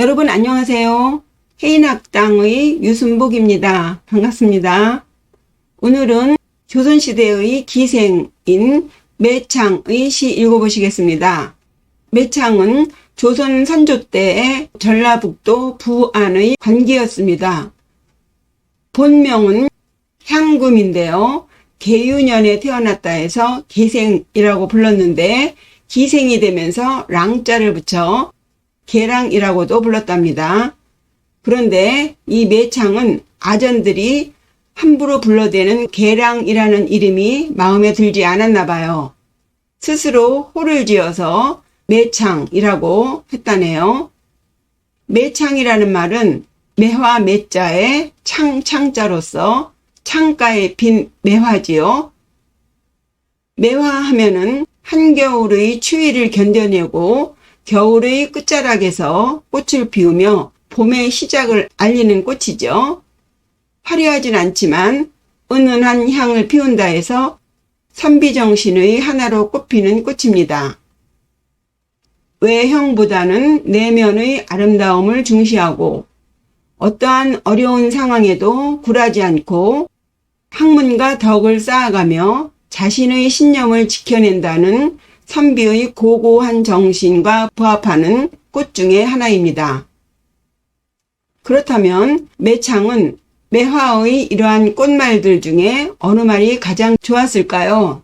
여러분 안녕하세요. 해인학당의 유순복입니다. 반갑습니다. 오늘은 조선시대의 기생인 매창의 시 읽어보시겠습니다. 매창은 조선 선조 때의 전라북도 부안의 관기였습니다. 본명은 향금인데요. 계유년에 태어났다 해서 기생이라고 불렀는데 기생이 되면서 랑자를 붙여 계랑이라고도 불렀답니다. 그런데 이 매창은 아전들이 함부로 불러대는 계랑이라는 이름이 마음에 들지 않았나 봐요. 스스로 호를 지어서 매창이라고 했다네요. 매창이라는 말은 매화 매자에 창자로서 창가에 핀 매화지요. 매화하면은 한겨울의 추위를 견뎌내고 겨울의 끝자락에서 꽃을 피우며 봄의 시작을 알리는 꽃이죠. 화려하진 않지만 은은한 향을 피운다 해서 선비정신의 하나로 꼽히는 꽃입니다. 외형보다는 내면의 아름다움을 중시하고 어떠한 어려운 상황에도 굴하지 않고 학문과 덕을 쌓아가며 자신의 신념을 지켜낸다는 선비의 고고한 정신과 부합하는 꽃 중에 하나입니다. 그렇다면 매창은 매화의 이러한 꽃말들 중에 어느 말이 가장 좋았을까요?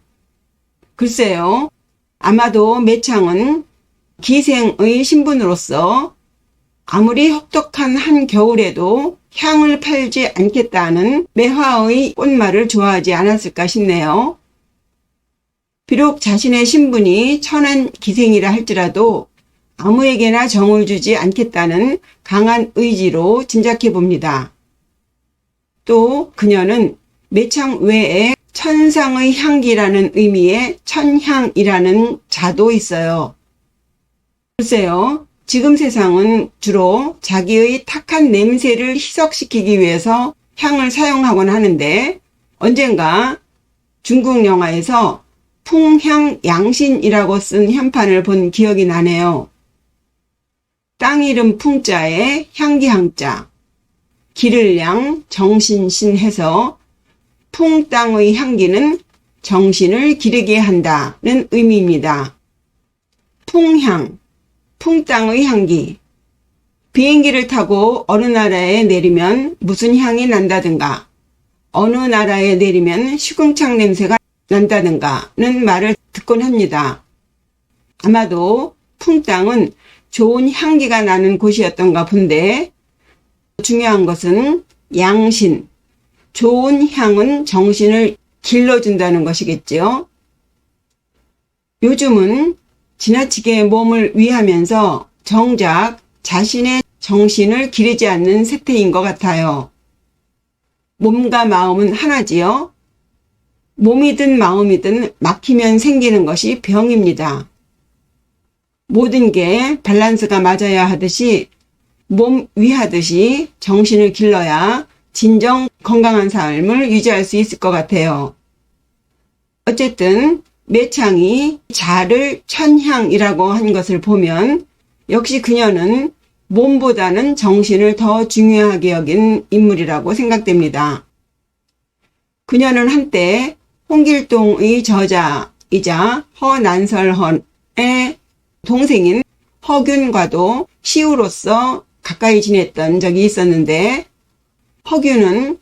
글쎄요. 아마도 매창은 기생의 신분으로서 아무리 혹독한 한겨울에도 향을 팔지 않겠다는 매화의 꽃말을 좋아하지 않았을까 싶네요. 비록 자신의 신분이 천한 기생이라 할지라도 아무에게나 정을 주지 않겠다는 강한 의지로 짐작해 봅니다. 또 그녀는 매창 외에 천상의 향기라는 의미의 천향이라는 자도 있어요. 글쎄요, 지금 세상은 주로 자기의 탁한 냄새를 희석시키기 위해서 향을 사용하곤 하는데 언젠가 중국 영화에서 풍향양신이라고 쓴 현판을 본 기억이 나네요. 땅 이름 풍자에 향기향자, 기를 양 정신신 해서 풍땅의 향기는 정신을 기르게 한다는 의미입니다. 풍향, 풍땅의 향기. 비행기를 타고 어느 나라에 내리면 무슨 향이 난다든가 어느 나라에 내리면 시궁창 냄새가 난다든가는 말을 듣곤 합니다. 아마도 풍땅은 좋은 향기가 나는 곳이었던가 본데 중요한 것은 양신, 좋은 향은 정신을 길러준다는 것이겠죠. 요즘은 지나치게 몸을 위하면서 정작 자신의 정신을 기르지 않는 세태인 것 같아요. 몸과 마음은 하나지요. 몸이든 마음이든 막히면 생기는 것이 병입니다. 모든 게 밸런스가 맞아야 하듯이 몸 위하듯이 정신을 길러야 진정 건강한 삶을 유지할 수 있을 것 같아요. 어쨌든 매창이 자를 천향이라고 한 것을 보면 역시 그녀는 몸보다는 정신을 더 중요하게 여긴 인물이라고 생각됩니다. 그녀는 한때 홍길동의 저자이자 허난설헌의 동생인 허균과도 시우로서 가까이 지냈던 적이 있었는데 허균은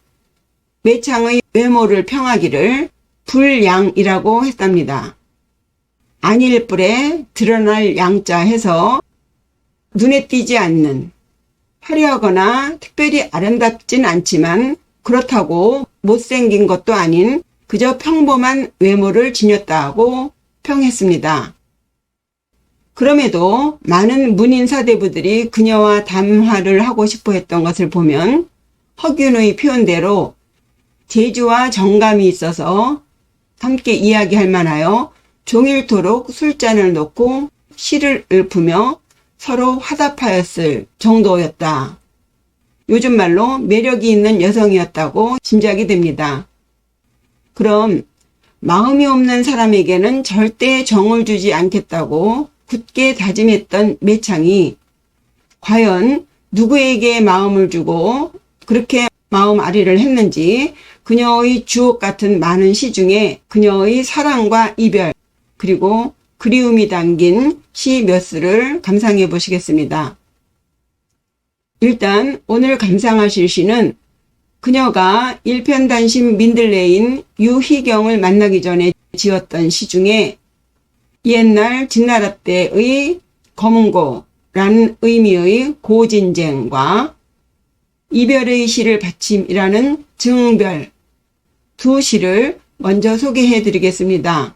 매창의 외모를 평하기를 불양이라고 했답니다. 아닐 뿔에 드러날 양자 해서 눈에 띄지 않는, 화려하거나 특별히 아름답진 않지만 그렇다고 못생긴 것도 아닌 그저 평범한 외모를 지녔다고 평했습니다. 그럼에도 많은 문인사대부들이 그녀와 담화를 하고 싶어 했던 것을 보면 허균의 표현대로 재주와 정감이 있어서 함께 이야기할 만하여 종일토록 술잔을 놓고 시를 읊으며 서로 화답하였을 정도였다. 요즘 말로 매력이 있는 여성이었다고 짐작이 됩니다. 그럼 마음이 없는 사람에게는 절대 정을 주지 않겠다고 굳게 다짐했던 매창이 과연 누구에게 마음을 주고 그렇게 마음 아리를 했는지 그녀의 주옥 같은 많은 시 중에 그녀의 사랑과 이별 그리고 그리움이 담긴 시 몇 수를 감상해 보시겠습니다. 일단 오늘 감상하실 시는 그녀가 일편단심 민들레인 유희경을 만나기 전에 지었던 시 중에 옛날 진나라 때의 검은고라는 의미의 고진쟁과 이별의 시를 받침이라는 증별 두 시를 먼저 소개해 드리겠습니다.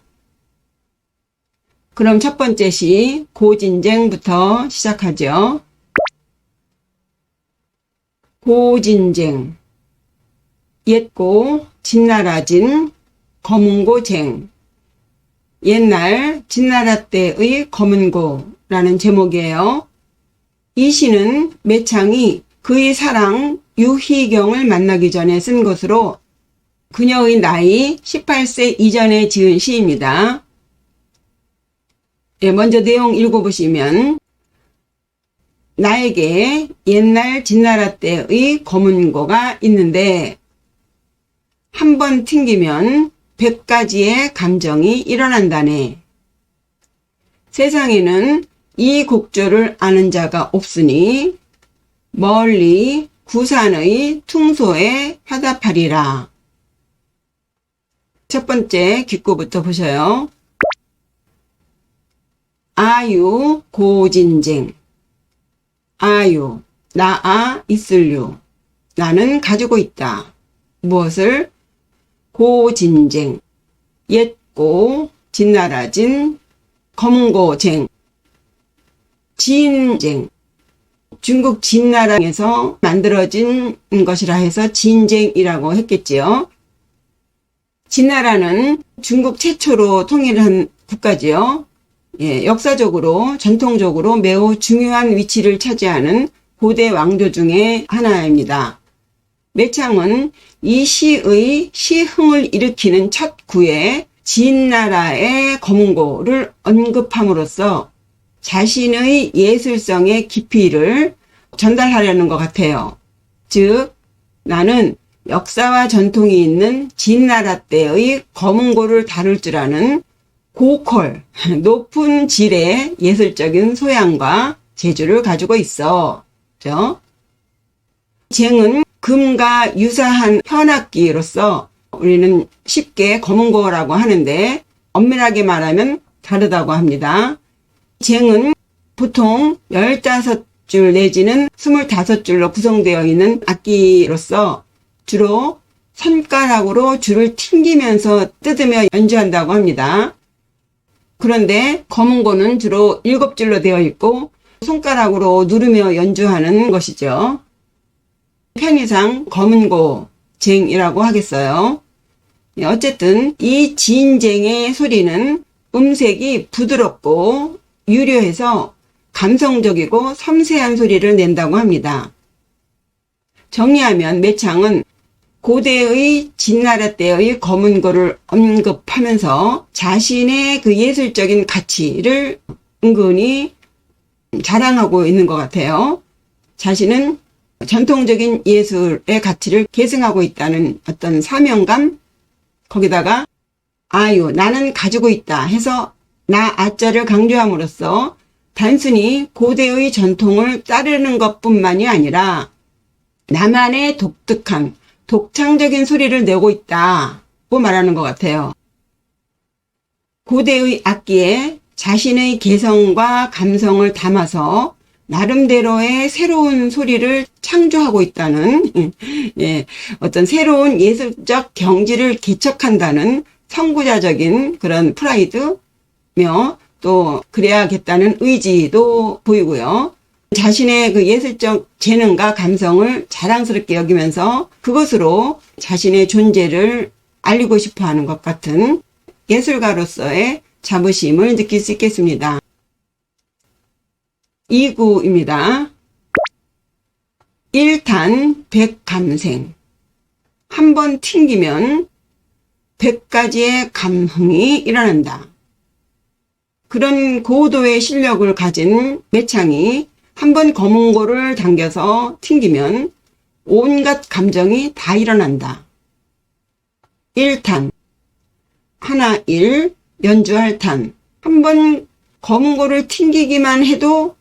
그럼 첫 번째 시 고진쟁부터 시작하죠. 고진쟁 옛고 진나라진 검은고쟁 옛날 진나라 때의 검은고라는 제목이에요. 이 시는 매창이 그의 사랑 유희경을 만나기 전에 쓴 것으로 그녀의 나이 18세 이전에 지은 시입니다. 먼저 내용 읽어보시면 나에게 옛날 진나라 때의 검은고가 있는데 한 번 튕기면 100가지의 감정이 일어난다네. 세상에는 이 곡조를 아는 자가 없으니 멀리 구산의 퉁소에 화답하리라. 첫 번째 기구부터 보셔요. 아유 고진쟁 아유 나아 있을유 나는 가지고 있다. 무엇을? 고진쟁 옛고 진나라진 검은고쟁 진쟁 중국 진나라에서 만들어진 것이라 해서 진쟁이라고 했겠지요. 진나라는 중국 최초로 통일한 국가지요. 역사적으로 전통적으로 매우 중요한 위치를 차지하는 고대 왕조 중에 하나입니다. 매창은 이 시의 시흥을 일으키는 첫 구에 진나라의 검은고를 언급함으로써 자신의 예술성의 깊이를 전달하려는 것 같아요. 즉 나는 역사와 전통이 있는 진나라 때의 검은고를 다룰 줄 아는 고퀄, 높은 질의 예술적인 소양과 재주를 가지고 있어. 그죠? 쟁은 금과 유사한 현악기로서 우리는 쉽게 검은고라고 하는데 엄밀하게 말하면 다르다고 합니다. 쟁은 보통 15줄 내지는 25줄로 구성되어 있는 악기로서 주로 손가락으로 줄을 튕기면서 뜯으며 연주한다고 합니다. 그런데 검은고는 주로 7줄로 되어 있고 손가락으로 누르며 연주하는 것이죠. 편의상 검은고쟁이라고 하겠어요. 어쨌든 이 진쟁의 소리는 음색이 부드럽고 유려해서 감성적이고 섬세한 소리를 낸다고 합니다. 정리하면 매창은 고대의 진나라 때의 검은고를 언급하면서 자신의 그 예술적인 가치를 은근히 자랑하고 있는 것 같아요. 자신은 전통적인 예술의 가치를 계승하고 있다는 어떤 사명감, 거기다가 아유 나는 가지고 있다 해서 나 아자를 강조함으로써 단순히 고대의 전통을 따르는 것뿐만이 아니라 나만의 독특한 독창적인 소리를 내고 있다고 말하는 것 같아요. 고대의 악기에 자신의 개성과 감성을 담아서 나름대로의 새로운 소리를 창조하고 있다는 어떤 새로운 예술적 경지를 개척한다는 선구자적인 그런 프라이드며 또 그래야겠다는 의지도 보이고요. 자신의 그 예술적 재능과 감성을 자랑스럽게 여기면서 그것으로 자신의 존재를 알리고 싶어 하는 것 같은 예술가로서의 자부심을 느낄 수 있겠습니다. 2구입니다. 1탄 100감생. 한 번 튕기면 100가지의 감흥이 일어난다. 그런 고도의 실력을 가진 매창이 한번 검은고를 당겨서 튕기면 온갖 감정이 다 일어난다. 1탄 하나 1 연주할 탄. 한번 검은고를 튕기기만 해도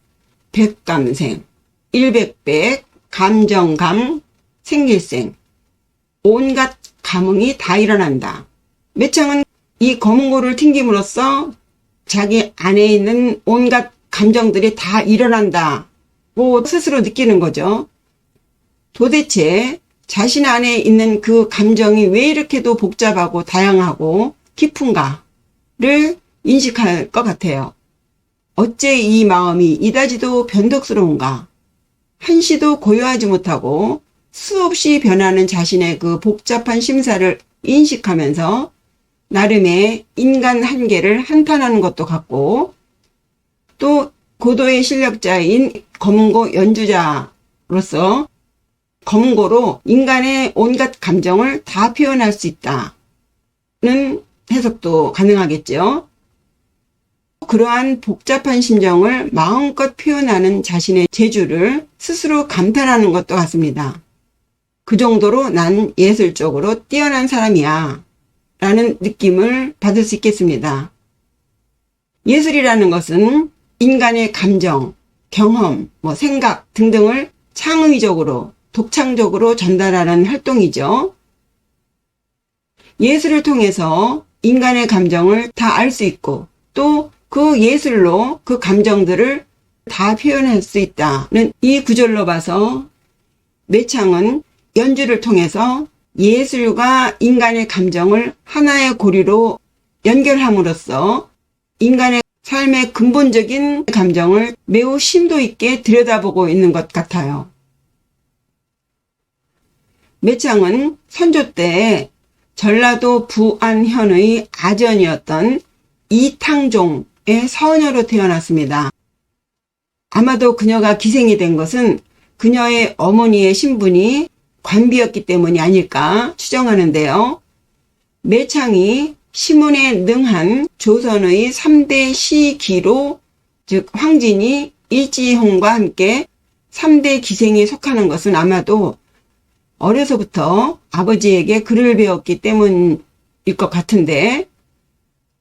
백감생, 일백백, 감정감, 생길생, 온갖 감흥이 다 일어난다. 매창은 이 검은고를 튕김으로써 자기 안에 있는 온갖 감정들이 다 일어난다고 스스로 느끼는 거죠. 도대체 자신 안에 있는 그 감정이 왜 이렇게도 복잡하고 다양하고 깊은가를 인식할 것 같아요. 어째 이 마음이 이다지도 변덕스러운가? 한시도 고요하지 못하고 수없이 변하는 자신의 그 복잡한 심사를 인식하면서 나름의 인간 한계를 한탄하는 것도 같고, 또 고도의 실력자인 검은고 연주자로서 검은고로 인간의 온갖 감정을 다 표현할 수 있다는 해석도 가능하겠죠. 그러한 복잡한 심정을 마음껏 표현하는 자신의 재주를 스스로 감탄하는 것도 같습니다. 그 정도로 난 예술적으로 뛰어난 사람이야 라는 느낌을 받을 수 있겠습니다. 예술이라는 것은 인간의 감정, 경험, 생각 등등을 창의적으로, 독창적으로 전달하는 활동이죠. 예술을 통해서 인간의 감정을 다 알 수 있고, 또 그 예술로 그 감정들을 다 표현할 수 있다는 이 구절로 봐서 매창은 연주를 통해서 예술과 인간의 감정을 하나의 고리로 연결함으로써 인간의 삶의 근본적인 감정을 매우 심도 있게 들여다보고 있는 것 같아요. 매창은 선조 때 전라도 부안현의 아전이었던 이탕종의 서녀로 태어났습니다. 아마도 그녀가 기생이 된 것은 그녀의 어머니의 신분이 관비였기 때문이 아닐까 추정하는데요. 매창이 시문에 능한 조선의 3대 시기로, 즉 황진이, 일지홍과 함께 3대 기생에 속하는 것은 아마도 어려서부터 아버지에게 글을 배웠기 때문일 것 같은데,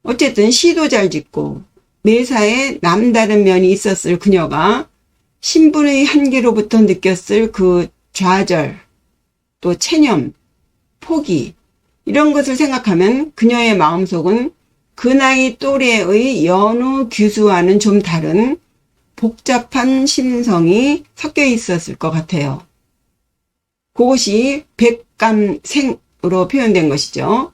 어쨌든 시도 잘 짓고 매사에 남다른 면이 있었을 그녀가 신분의 한계로부터 느꼈을 그 좌절, 또 체념, 포기, 이런 것을 생각하면 그녀의 마음속은 그 나이 또래의 여느 규수와는 좀 다른 복잡한 심성이 섞여 있었을 것 같아요. 그것이 백감생으로 표현된 것이죠.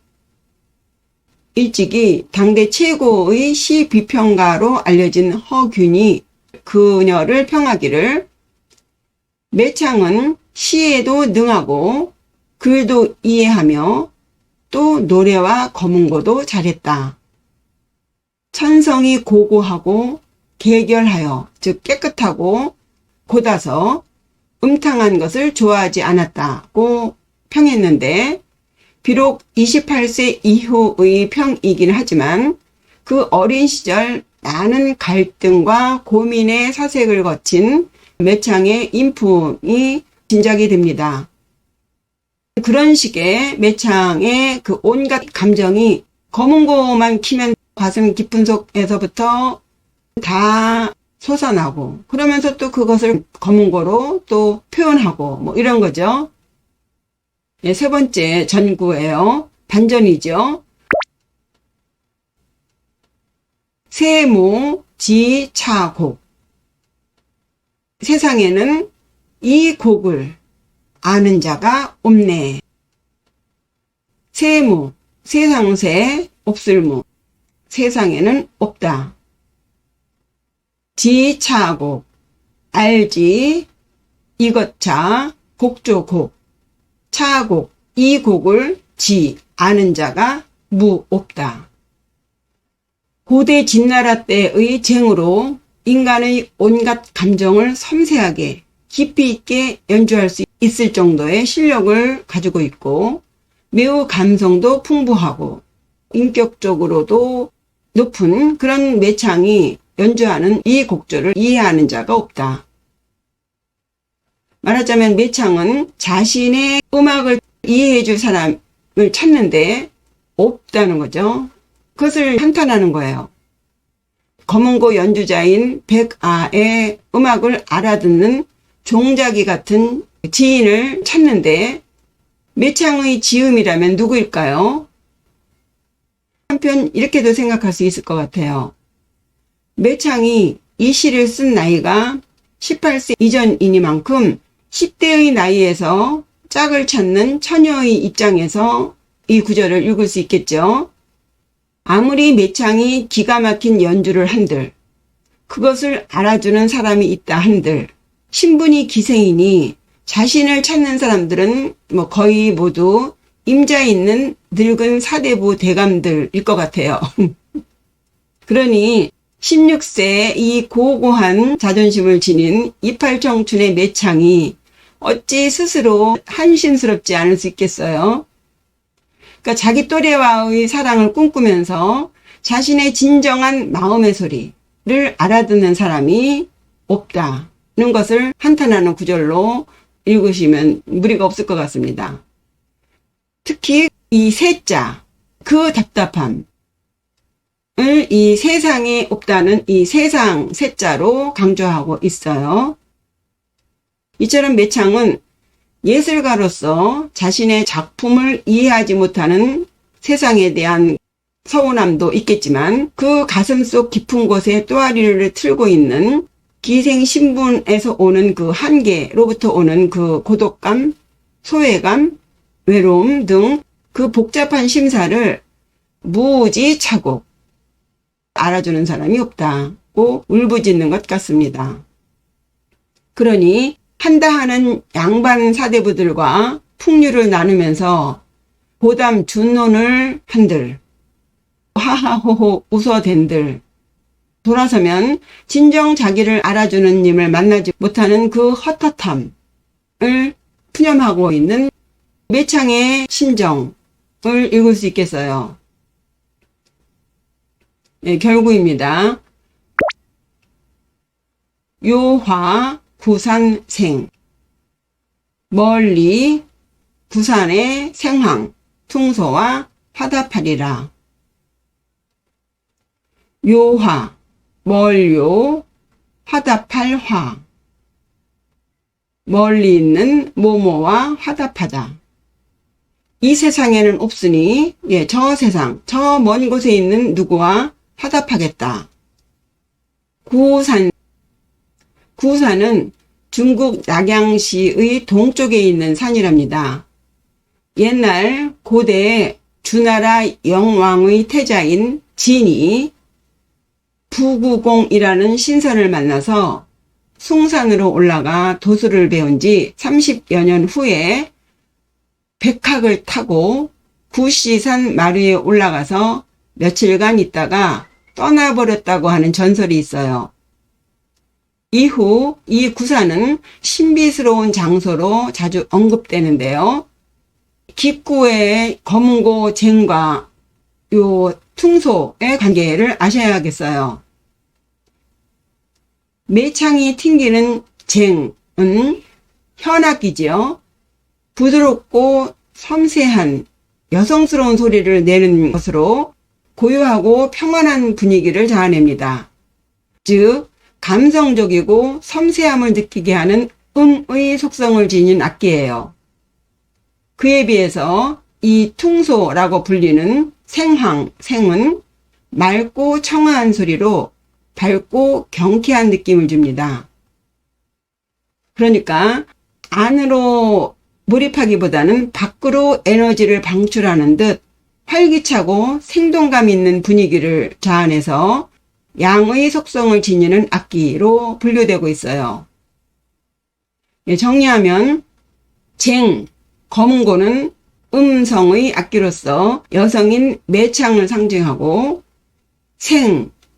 일찍이 당대 최고의 시 비평가로 알려진 허균이 그녀를 평하기를, 매창은 시에도 능하고 글도 이해하며 또 노래와 검은고도 잘했다. 천성이 고고하고 개결하여, 즉 깨끗하고 곧아서 음탕한 것을 좋아하지 않았다고 평했는데, 비록 28세 이후의 평이긴 하지만 그 어린 시절 많은 갈등과 고민의 사색을 거친 매창의 인품이 짐작이 됩니다. 그런 식의 매창의 그 온갖 감정이 검은고만 키면 가슴 깊은 속에서부터 다 솟아나고, 그러면서 또 그것을 검은고로 또 표현하고 이런 거죠. 세 번째 전구예요. 반전이죠. 세모지차곡. 세상에는 이 곡을 아는 자가 없네. 세모, 세상세, 없을무. 세상에는 없다. 지차곡, 알지, 이것차, 곡조곡. 차곡, 이 곡을 아는 자가 없다. 고대 진나라 때의 쟁으로 인간의 온갖 감정을 섬세하게 깊이 있게 연주할 수 있을 정도의 실력을 가지고 있고, 매우 감성도 풍부하고 인격적으로도 높은 그런 매창이 연주하는 이 곡조를 이해하는 자가 없다. 말하자면 매창은 자신의 음악을 이해해 줄 사람을 찾는데 없다는 거죠. 그것을 한탄하는 거예요. 검은고 연주자인 백아의 음악을 알아듣는 종자기 같은 지인을 찾는데 매창의 지음이라면 누구일까요? 한편 이렇게도 생각할 수 있을 것 같아요. 매창이 이 시를 쓴 나이가 18세 이전이니만큼 10대의 나이에서 짝을 찾는 처녀의 입장에서 이 구절을 읽을 수 있겠죠. 아무리 매창이 기가 막힌 연주를 한들, 그것을 알아주는 사람이 있다 한들, 신분이 기생이니 자신을 찾는 사람들은 거의 모두 임자 있는 늙은 사대부 대감들일 것 같아요. 그러니 16세의 이 고고한 자존심을 지닌 이팔청춘의 매창이 어찌 스스로 한심스럽지 않을 수 있겠어요? 그러니까 자기 또래와의 사랑을 꿈꾸면서 자신의 진정한 마음의 소리를 알아듣는 사람이 없다는 것을 한탄하는 구절로 읽으시면 무리가 없을 것 같습니다. 특히 이 세자, 그 답답함을 이 세상에 없다는 이 세상 세자로 강조하고 있어요. 이처럼 매창은 예술가로서 자신의 작품을 이해하지 못하는 세상에 대한 서운함도 있겠지만 그 가슴속 깊은 곳에 또아리를 틀고 있는 기생신분에서 오는 그 한계로부터 오는 그 고독감, 소외감, 외로움 등 그 복잡한 심사를 무지차고 알아주는 사람이 없다고 울부짖는 것 같습니다. 그러니 한다 하는 양반 사대부들과 풍류를 나누면서 고담 준논을 한들 하하호호 웃어댄들 돌아서면 진정 자기를 알아주는 님을 만나지 못하는 그 헛헛함을 푸념하고 있는 매창의 심정을 읽을 수 있겠어요. 네, 결국입니다. 요화 구산생 멀리 구산의 생황 퉁소와 화답하리라. 요화 멀요 화답할 화 멀리 있는 모모와 화답하다. 이 세상에는 없으니 저 세상 저 먼 곳에 있는 누구와 화답하겠다. 구산은 중국 낙양시의 동쪽에 있는 산이랍니다. 옛날 고대 주나라 영왕의 태자인 진이 부구공이라는 신선을 만나서 숭산으로 올라가 도술을 배운 지 30여 년 후에 백학을 타고 구시산 마루에 올라가서 며칠간 있다가 떠나버렸다고 하는 전설이 있어요. 이후 이 구산은 신비스러운 장소로 자주 언급되는데요. 기구의 검은고 쟁과 요 퉁소의 관계를 아셔야겠어요. 매창이 튕기는 쟁은 현악기지요. 부드럽고 섬세한 여성스러운 소리를 내는 것으로 고요하고 평안한 분위기를 자아냅니다. 즉 감성적이고 섬세함을 느끼게 하는 음의 속성을 지닌 악기예요. 그에 비해서 이 퉁소라고 불리는 생은 맑고 청아한 소리로 밝고 경쾌한 느낌을 줍니다. 그러니까 안으로 몰입하기보다는 밖으로 에너지를 방출하는 듯 활기차고 생동감 있는 분위기를 자아내서 양의 속성을 지니는 악기로 분류되고 있어요. 정리하면 검은고는 음성의 악기로서 여성인 매창을 상징하고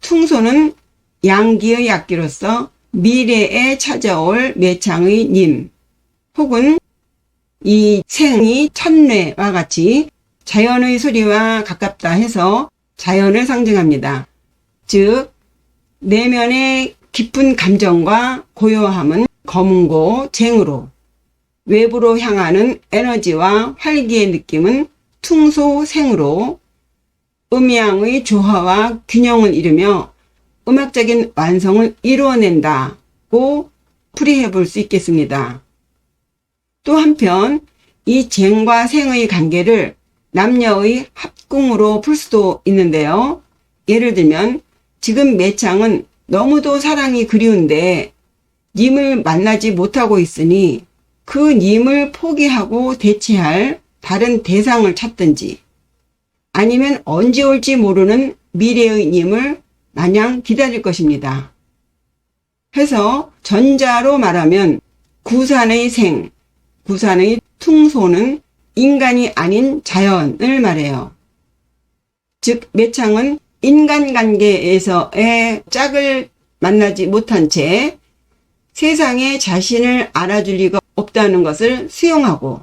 퉁소는 양기의 악기로서 미래에 찾아올 매창의 님 혹은 이 생이 천뇌와 같이 자연의 소리와 가깝다 해서 자연을 상징합니다. 즉 내면의 깊은 감정과 고요함은 검은고 쟁으로 외부로 향하는 에너지와 활기의 느낌은 퉁소생으로 음양의 조화와 균형을 이루며 음악적인 완성을 이루어낸다고 풀이해 볼 수 있겠습니다. 또 한편 이 쟁과 생의 관계를 남녀의 합궁으로 풀 수도 있는데요. 예를 들면 지금 매창은 너무도 사랑이 그리운데 님을 만나지 못하고 있으니 그 님을 포기하고 대체할 다른 대상을 찾든지 아니면 언제 올지 모르는 미래의 님을 마냥 기다릴 것입니다. 해서 전자로 말하면 구산의 생, 구산의 퉁소는 인간이 아닌 자연을 말해요. 즉 매창은 인간관계에서의 짝을 만나지 못한 채 세상에 자신을 알아줄 리가 없다는 것을 수용하고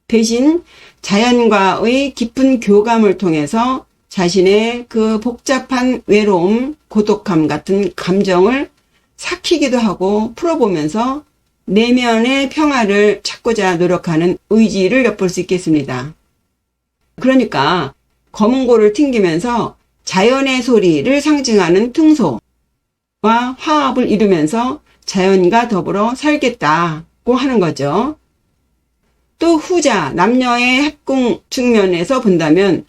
대신 자연과의 깊은 교감을 통해서 자신의 그 복잡한 외로움, 고독함 같은 감정을 삭히기도 하고 풀어보면서 내면의 평화를 찾고자 노력하는 의지를 엿볼 수 있겠습니다. 그러니까 검은고를 튕기면서 자연의 소리를 상징하는 퉁소와 화합을 이루면서 자연과 더불어 살겠다고 하는 거죠. 또 후자 남녀의 합궁 측면에서 본다면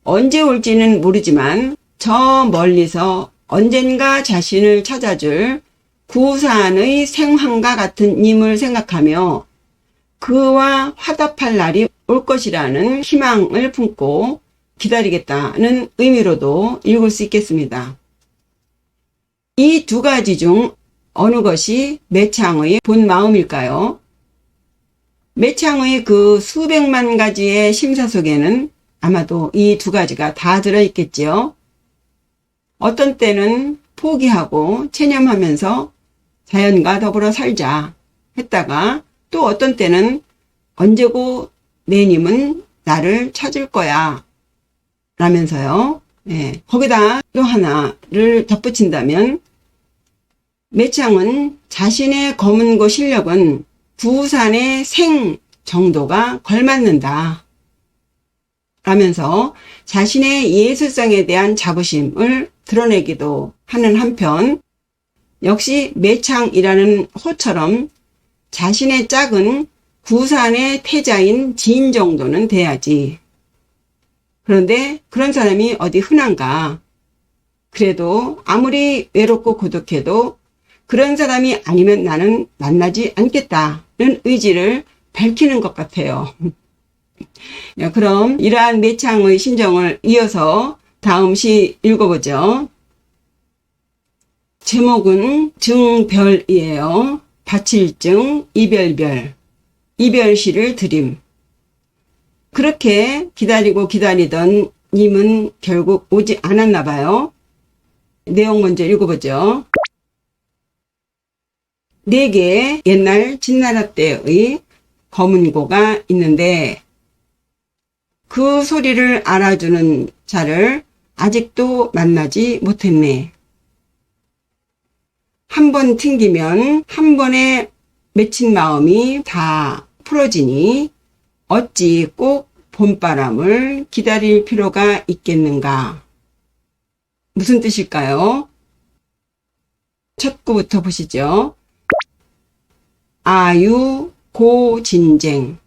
언제 올지는 모르지만 저 멀리서 언젠가 자신을 찾아줄 구산의 생황과 같은 님을 생각하며 그와 화답할 날이 올 것이라는 희망을 품고 기다리겠다는 의미로도 읽을 수 있겠습니다. 이 두 가지 중 어느 것이 매창의 본 마음일까요? 매창의 그 수백만 가지의 심사 속에는 아마도 이 두 가지가 다 들어있겠지요. 어떤 때는 포기하고 체념하면서 자연과 더불어 살자 했다가 또 어떤 때는 언제고 내 님은 나를 찾을 거야 라면서요. 거기다 또 하나를 덧붙인다면 매창은 자신의 검은고 실력은 구산의 생 정도가 걸맞는다 라면서 자신의 예술성에 대한 자부심을 드러내기도 하는 한편 역시 매창이라는 호처럼 자신의 짝은 구산의 태자인 지인 정도는 돼야지. 그런데 그런 사람이 어디 흔한가? 그래도 아무리 외롭고 고독해도 그런 사람이 아니면 나는 만나지 않겠다는 의지를 밝히는 것 같아요. 그럼 이러한 매창의 심정을 이어서 다음 시 읽어보죠. 제목은 증별이에요. 바칠증 이별별, 이별시를 드림. 그렇게 기다리던 님은 결국 오지 않았나 봐요. 내용 먼저 읽어보죠. 내게 옛날 진나라 때의 검은고가 있는데 그 소리를 알아주는 자를 아직도 만나지 못했네. 한 번 튕기면 한 번에 맺힌 마음이 다 풀어지니 어찌 꼭 봄바람을 기다릴 필요가 있겠는가? 무슨 뜻일까요? 첫 구부터 보시죠. 아유 고진쟁.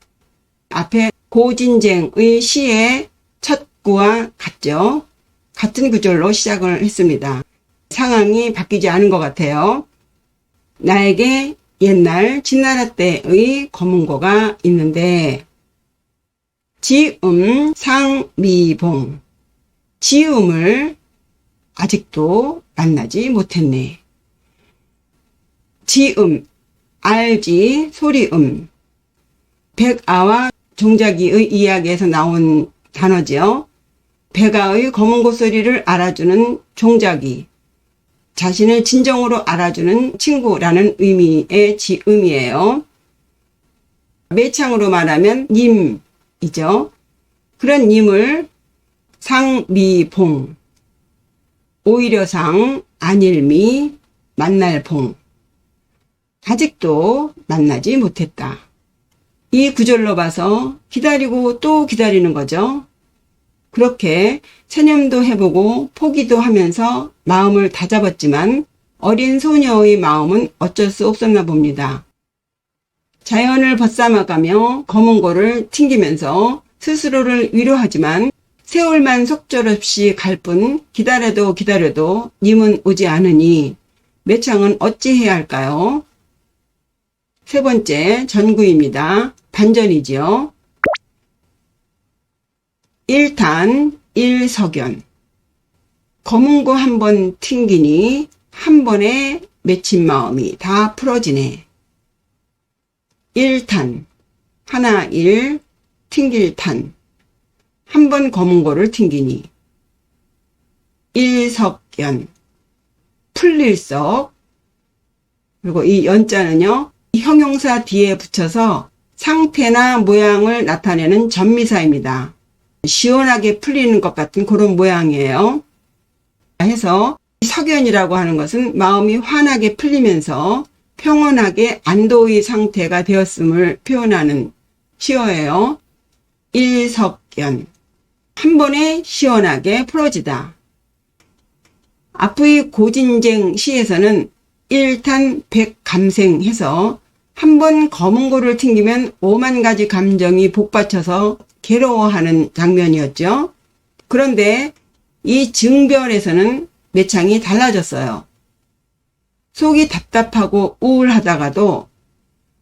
앞에 고진쟁의 시의 첫 구와 같죠? 같은 구절로 시작을 했습니다. 상황이 바뀌지 않은 것 같아요. 나에게 옛날 진나라 때의 검은고가 있는데 지음 상미봉. 지음을 아직도 만나지 못했네. 지음, 알지, 소리음. 백아와 종자기의 이야기에서 나온 단어죠. 백아의 검은고 소리를 알아주는 종자기. 자신을 진정으로 알아주는 친구라는 의미의 지음이에요. 매창으로 말하면 님이죠. 그런 님을 상미봉, 오히려 상, 안일미, 만날봉. 아직도 만나지 못했다. 이 구절로 봐서 기다리고 또 기다리는 거죠. 그렇게 체념도 해보고 포기도 하면서 마음을 다잡았지만 어린 소녀의 마음은 어쩔 수 없었나 봅니다. 자연을 벗삼아가며 검은고를 튕기면서 스스로를 위로하지만 세월만 속절없이 갈 뿐 기다려도 기다려도 님은 오지 않으니 매창은 어찌해야 할까요? 세 번째 전구입니다. 반전이지요. 1탄 1석연 검은고 한 번 튕기니 한 번에 맺힌 마음이 다 풀어지네. 1탄 하나 1 튕길 탄 한 번 검은고를 튕기니 1석연 풀릴석 그리고 이 연자는요 형용사 뒤에 붙여서 상태나 모양을 나타내는 전미사입니다. 시원하게 풀리는 것 같은 그런 모양이에요. 해서 석연이라고 하는 것은 마음이 환하게 풀리면서 평온하게 안도의 상태가 되었음을 표현하는 시어예요. 1석연 한 번에 시원하게 풀어지다. 앞의 고진쟁 시에서는 1탄 100감생 해서 한 번 검은고를 튕기면 5만 가지 감정이 복받쳐서 괴로워하는 장면이었죠. 그런데 이 증별에서는 매창이 달라졌어요. 속이 답답하고 우울하다가도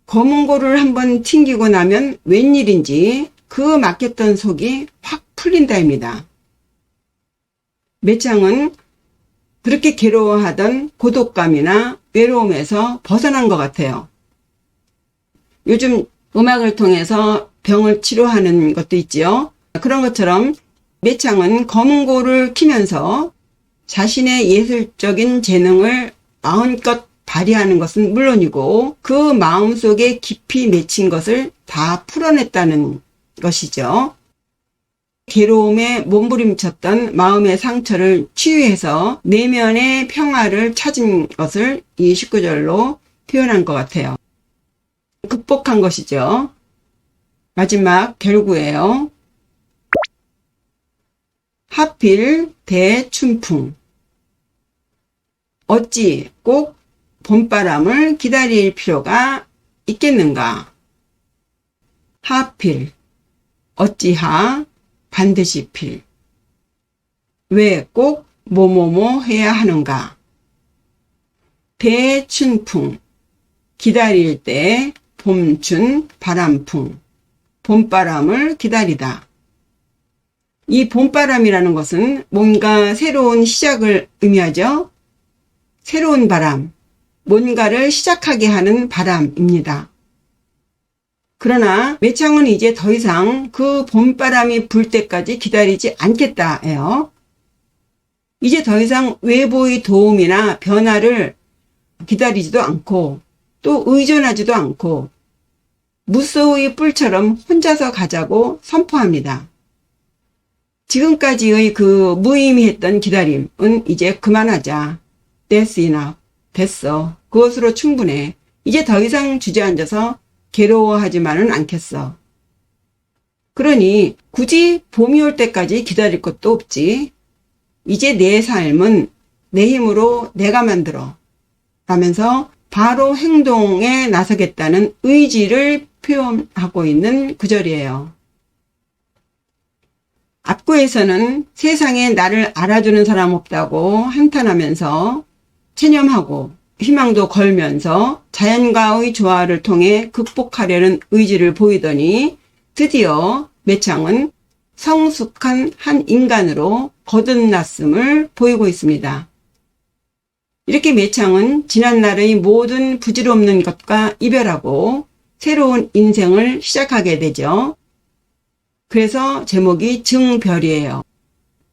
검은고를 한번 튕기고 나면 웬일인지 그 막혔던 속이 확 풀린다입니다. 매창은 그렇게 괴로워하던 고독감이나 외로움에서 벗어난 것 같아요. 요즘 음악을 통해서 병을 치료하는 것도 있지요. 그런 것처럼 매창은 검은고를 키면서 자신의 예술적인 재능을 마음껏 발휘하는 것은 물론이고 그 마음속에 깊이 맺힌 것을 다 풀어냈다는 것이죠. 괴로움에 몸부림쳤던 마음의 상처를 치유해서 내면의 평화를 찾은 것을 이 19절로 표현한 것 같아요. 극복한 것이죠. 마지막 결구예요. 하필 대춘풍 어찌 꼭 봄바람을 기다릴 필요가 있겠는가? 하필 어찌하 반드시 필 왜 꼭 뭐뭐뭐 해야 하는가? 대춘풍 기다릴 때 봄춘 바람풍 봄바람을 기다리다. 이 봄바람이라는 것은 뭔가 새로운 시작을 의미하죠. 새로운 바람, 뭔가를 시작하게 하는 바람입니다. 그러나 매창은 이제 더 이상 그 봄바람이 불 때까지 기다리지 않겠다예요. 이제 더 이상 외부의 도움이나 변화를 기다리지도 않고 또 의존하지도 않고 무소의 뿔처럼 혼자서 가자고 선포합니다. 지금까지의 그 무의미했던 기다림은 이제 그만하자. That's enough. 됐어. 그것으로 충분해. 이제 더 이상 주저앉아서 괴로워하지만은 않겠어. 그러니 굳이 봄이 올 때까지 기다릴 것도 없지. 이제 내 삶은 내 힘으로 내가 만들어. 라면서 바로 행동에 나서겠다는 의지를 표현하고 있는 구절이에요. 앞구에서는 세상에 나를 알아주는 사람 없다고 한탄하면서 체념하고 희망도 걸면서 자연과의 조화를 통해 극복하려는 의지를 보이더니 드디어 매창은 성숙한 한 인간으로 거듭났음을 보이고 있습니다. 이렇게 매창은 지난날의 모든 부질없는 것과 이별하고 새로운 인생을 시작하게 되죠. 그래서 제목이 증별이에요.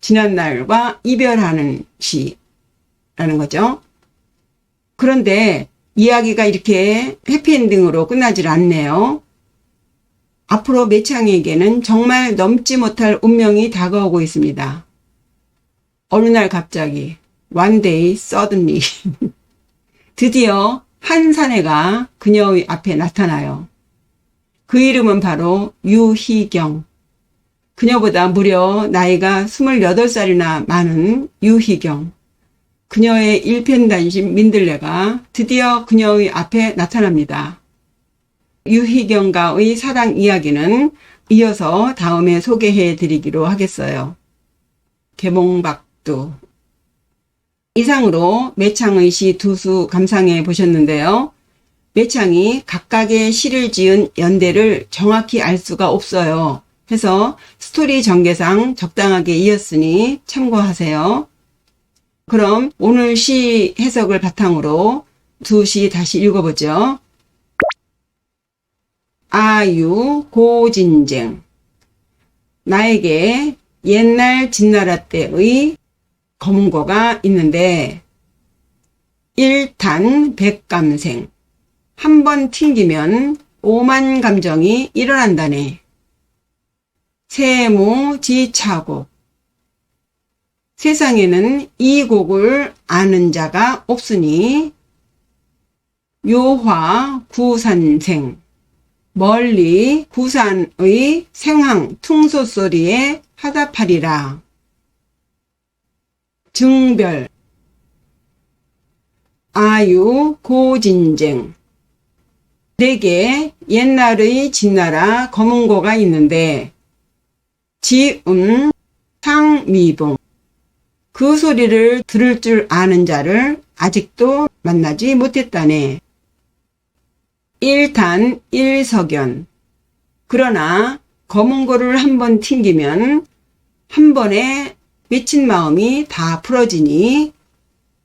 지난날과 이별하는 시라는 거죠. 그런데 이야기가 이렇게 해피엔딩으로 끝나질 않네요. 앞으로 매창에게는 정말 넘지 못할 운명이 다가오고 있습니다. 어느 날 갑자기 One day suddenly 드디어 한 사내가 그녀의 앞에 나타나요. 그 이름은 바로 유희경. 그녀보다 무려 나이가 28살이나 많은 유희경. 그녀의 일편단심 민들레가 드디어 그녀의 앞에 나타납니다. 유희경과의 사랑 이야기는 이어서 다음에 소개해 드리기로 하겠어요. 개봉박두. 이상으로 매창의 시 두 수 감상해 보셨는데요. 매창이 각각의 시를 지은 연대를 정확히 알 수가 없어요. 해서 스토리 전개상 적당하게 이었으니 참고하세요. 그럼 오늘 시 해석을 바탕으로 두 시 다시 읽어보죠. 아유 고진쟁. 나에게 옛날 진나라 때의 검은고가 있는데 일탄백감생. 한 번 튕기면 오만 감정이 일어난다네. 세무지차곡. 세상에는 이 곡을 아는 자가 없으니 요화 구산생. 멀리 구산의 생황 퉁소소리에 하다파리라. 증별. 아유 고진쟁. 내게 옛날의 진나라 검은고가 있는데 지음 상미봉. 그 소리를 들을 줄 아는 자를 아직도 만나지 못했다네. 일탄 일석연. 그러나 검은고를 한번 튕기면 한 번에 미친 마음이 다 풀어지니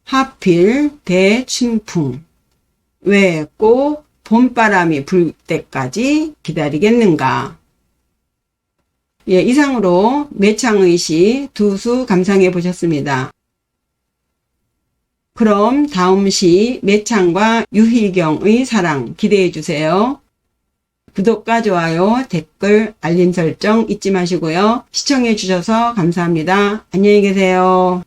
하필 대춘풍. 왜 꼭 봄바람이 불 때까지 기다리겠는가. 예, 이상으로 매창의 시 두 수 감상해 보셨습니다. 그럼 다음 시 매창과 유희경의 사랑 기대해 주세요. 구독과 좋아요, 댓글, 알림 설정 잊지 마시고요. 시청해 주셔서 감사합니다. 안녕히 계세요.